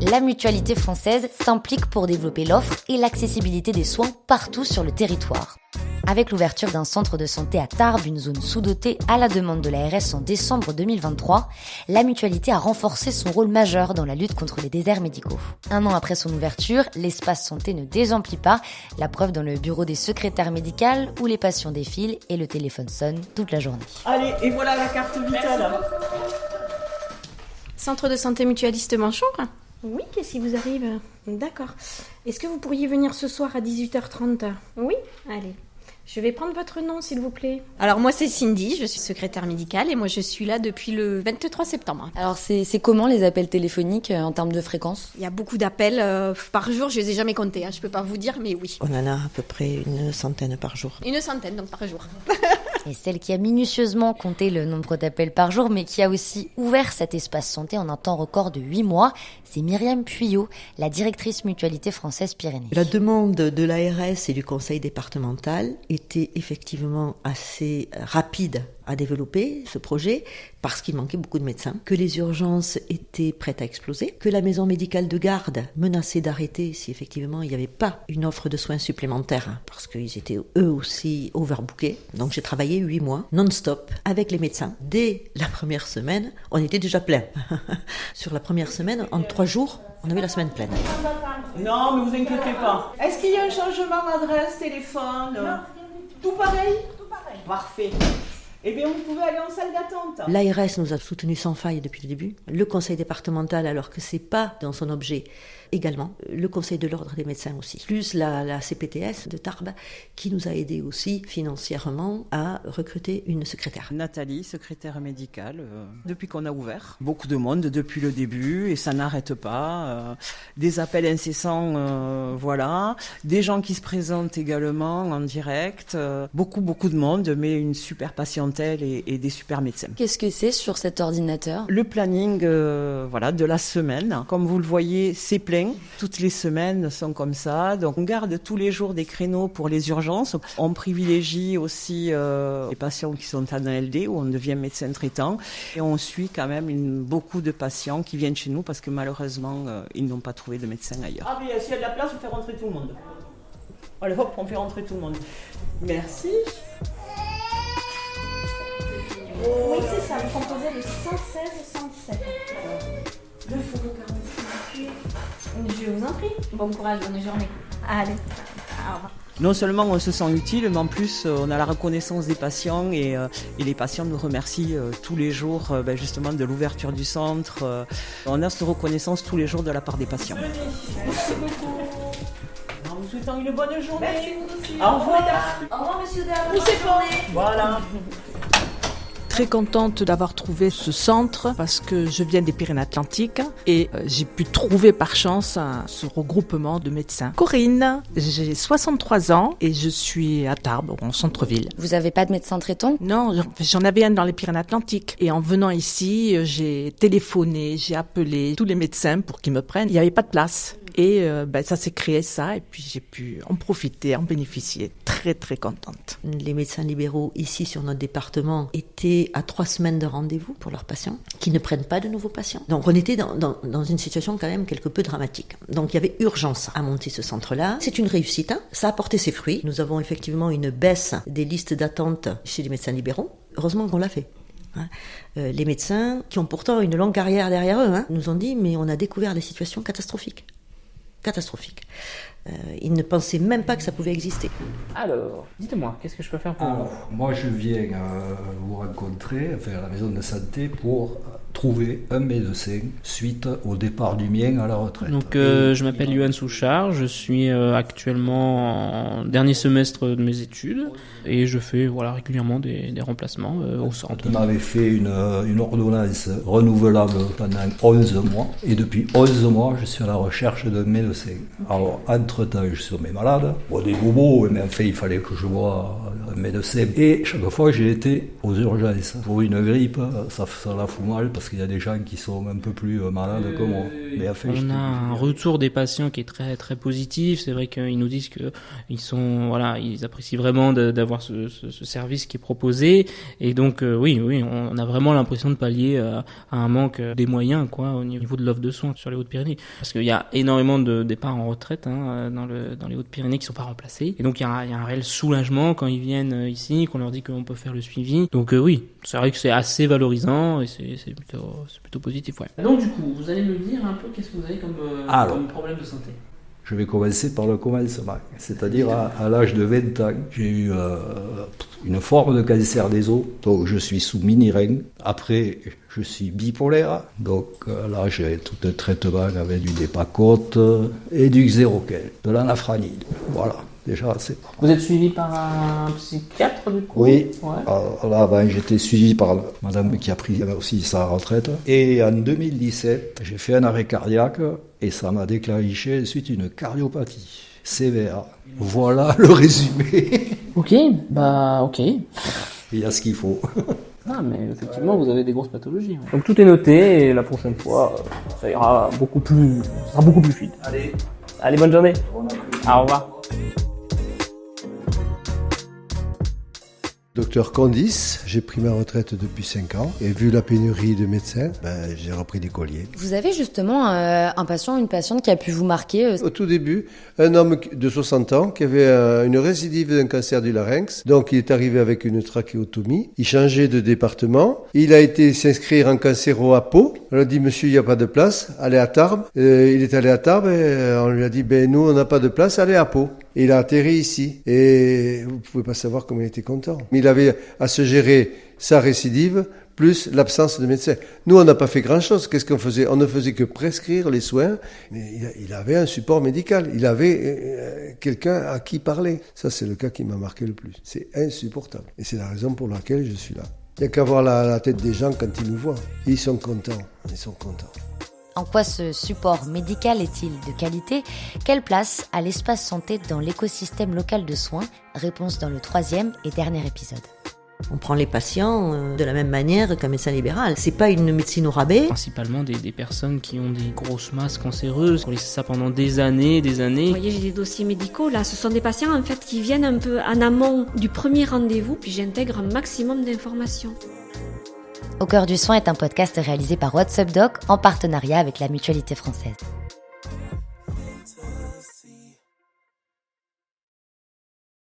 la mutualité française s'implique pour développer l'offre et l'accessibilité des soins partout sur le territoire. Avec l'ouverture d'un centre de santé à Tarbes, une zone sous-dotée à la demande de l'ARS en décembre 2023, la mutualité a renforcé son rôle majeur dans la lutte contre les déserts médicaux. Un an après son ouverture, l'espace santé ne désemplit pas, la preuve dans le bureau des secrétaires médicales où les patients défilent et le téléphone sonne toute la journée. Allez, et voilà la carte vitale. Centre de santé mutualiste Manchour ? Oui, qu'est-ce qui vous arrive ? D'accord. Est-ce que vous pourriez venir ce soir à 18h30 ? Oui ? Allez. Je vais prendre votre nom, s'il vous plaît. Alors, moi, c'est Cindy, je suis secrétaire médicale et moi, je suis là depuis le 23 septembre. Alors, c'est comment les appels téléphoniques en termes de fréquence ? Il y a beaucoup d'appels par jour, je les ai jamais comptés, je peux pas vous dire, mais oui. On en a à peu près une centaine par jour. Une centaine, donc par jour. Et celle qui a minutieusement compté le nombre d'appels par jour, mais qui a aussi ouvert cet espace santé en un temps record de 8 mois, c'est Myriam Puyot, la directrice mutualité française Pyrénées. La demande de l'ARS et du conseil départemental était effectivement assez rapide à développer ce projet parce qu'il manquait beaucoup de médecins, que les urgences étaient prêtes à exploser, que la maison médicale de garde menaçait d'arrêter si effectivement il n'y avait pas une offre de soins supplémentaires parce qu'ils étaient eux aussi overbookés. Donc j'ai travaillé 8 mois non-stop avec les médecins. Dès la première semaine, on était déjà plein. Sur la première semaine, en 3 jours, on avait la semaine pleine. Non, mais vous inquiétez pas. Est-ce qu'il y a un changement d'adresse, téléphone ? Non. Tout pareil ? Tout pareil. Parfait. Eh bien, vous pouvez aller en salle d'attente. L'ARS nous a soutenus sans faille depuis le début. Le conseil départemental, alors que c'est pas dans son objet, également. Le conseil de l'ordre des médecins aussi. Plus la CPTS de Tarbes, qui nous a aidés aussi financièrement à recruter une secrétaire. Nathalie, secrétaire médicale, depuis qu'on a ouvert. Beaucoup de monde depuis le début et ça n'arrête pas. Des appels incessants, voilà. Des gens qui se présentent également en direct. Beaucoup de monde, mais une super patientèle et des super médecins. Qu'est-ce que c'est sur cet ordinateur ? Le planning de la semaine. Comme vous le voyez, c'est plein. Toutes les semaines sont comme ça. Donc on garde tous les jours des créneaux pour les urgences. On privilégie aussi les patients qui sont en ALD où on devient médecin traitant. Et on suit quand même beaucoup de patients qui viennent chez nous parce que malheureusement, ils n'ont pas trouvé de médecin ailleurs. Ah mais s'il y a de la place, on fait rentrer tout le monde. Allez hop, on fait rentrer tout le monde. Merci. Oui, c'est ça, vous composez le 116-117. Je vous en prie. Bon courage, bonne journée. Allez, au revoir. Non seulement on se sent utile, mais en plus on a la reconnaissance des patients et les patients nous remercient tous les jours justement de l'ouverture du centre. On a cette reconnaissance tous les jours de la part des patients. Merci beaucoup. En vous souhaitant une bonne journée. Merci vous aussi. Au revoir. Au revoir monsieur Dard. Oui, c'est fort. Voilà. Très contente d'avoir trouvé ce centre parce que je viens des Pyrénées-Atlantiques et j'ai pu trouver par chance ce regroupement de médecins. Corinne, j'ai 63 ans et je suis à Tarbes, en centre-ville. Vous n'avez pas de médecin traitant ? Non, j'en avais un dans les Pyrénées-Atlantiques et en venant ici, j'ai téléphoné, j'ai appelé tous les médecins pour qu'ils me prennent. Il n'y avait pas de place. Et ça s'est créé ça et puis j'ai pu en profiter, en bénéficier. Très très contente. Les médecins libéraux ici sur notre département étaient à 3 semaines de rendez-vous pour leurs patients qui ne prennent pas de nouveaux patients. Donc on était dans une situation quand même quelque peu dramatique. Donc il y avait urgence à monter ce centre-là. C'est une réussite, hein. Ça a porté ses fruits. Nous avons effectivement une baisse des listes d'attente chez les médecins libéraux. Heureusement qu'on l'a fait. Les médecins, qui ont pourtant une longue carrière derrière eux, nous ont dit mais on a découvert des situations catastrophiques. Ils ne pensaient même pas que ça pouvait exister. Alors, dites-moi, qu'est-ce que je peux faire pour vous ? Moi, je viens vous rencontrer, à la maison de santé, pour trouver un médecin suite au départ du mien à la retraite. Donc, je m'appelle Yoann Souchard, je suis actuellement en dernier semestre de mes études et je fais régulièrement des remplacements au centre. On avait fait une ordonnance renouvelable pendant 11 mois et depuis 11 mois, je suis à la recherche d'un médecin. Alors, entre entre-temps, je suis tombé malade. Bon, des bobos, mais en fait, il fallait que je voie un médecin. Et chaque fois, j'ai été aux urgences. Pour une grippe, ça la fout mal parce qu'il y a des gens qui sont un peu plus malades que moi. Mais en fait, on a un retour des patients qui est très très positif. C'est vrai qu'ils nous disent que ils apprécient vraiment d'avoir ce service qui est proposé. Et donc oui, on a vraiment l'impression de pallier à un manque des moyens, quoi, au niveau de l'offre de soins sur les Hautes-Pyrénées. Parce qu'il y a énormément de départs en retraite dans les Hautes-Pyrénées qui sont pas remplacés. Et donc il y a un réel soulagement quand ils viennent ici, qu'on leur dit qu'on peut faire le suivi. Donc oui, c'est vrai que c'est assez valorisant et c'est plutôt positif, ouais. Donc du coup, vous allez me dire un peu qu'est-ce que vous avez comme problème de santé. Je vais commencer par le commencement, c'est-à-dire à l'âge de 20 ans, j'ai eu une forme de cancer des os, donc je suis sous mini-rein. Après, je suis bipolaire, donc là j'ai tout un traitement avec du Dépacote et du Xéroquel, de l'anafranide, voilà. Déjà, c'est pas mal. Vous êtes suivi par un psychiatre du coup? Oui, ouais. Là avant j'étais suivi par madame qui a pris aussi sa retraite. Et en 2017, j'ai fait un arrêt cardiaque et ça m'a déclenché ensuite une cardiopathie sévère. Voilà le résumé. Ok. Il y a ce qu'il faut. Ah, mais effectivement, vous avez des grosses pathologies. Ouais. Donc tout est noté et la prochaine fois, ça sera beaucoup plus fluide. Allez, bonne journée. Au revoir. Docteur Condis, j'ai pris ma retraite depuis 5 ans et vu la pénurie de médecins, j'ai repris des colliers. Vous avez justement un patient, une patiente qui a pu vous marquer Au tout début, un homme de 60 ans qui avait une récidive d'un cancer du larynx, donc il est arrivé avec une trachéotomie, il changeait de département, il a été s'inscrire en cancéro à Pau, on lui a dit monsieur il n'y a pas de place, allez à Tarbes, il est allé à Tarbes et on lui a dit nous on n'a pas de place, allez à Pau. Et il a atterri ici et vous pouvez pas savoir comment il était content. Il avait à se gérer sa récidive plus l'absence de médecin. Nous, on n'a pas fait grand-chose. Qu'est-ce qu'on faisait? On ne faisait que prescrire les soins, mais il avait un support médical. Il avait quelqu'un à qui parler. Ça, c'est le cas qui m'a marqué le plus. C'est insupportable. Et c'est la raison pour laquelle je suis là. Il n'y a qu'à voir la tête des gens quand ils nous voient. Ils sont contents. Ils sont contents. En quoi ce support médical est-il de qualité? Quelle place a l'espace santé dans l'écosystème local de soins? Réponse dans le 3e et dernier épisode. On prend les patients de la même manière qu'un médecin libéral. C'est pas une médecine au rabais. Principalement des personnes qui ont des grosses masses cancéreuses. On laisse ça pendant des années. Vous voyez, j'ai des dossiers médicaux là. Ce sont des patients en fait qui viennent un peu en amont du premier rendez-vous, puis j'intègre un maximum d'informations. Au cœur du soin est un podcast réalisé par WhatsApp Doc en partenariat avec la Mutualité française.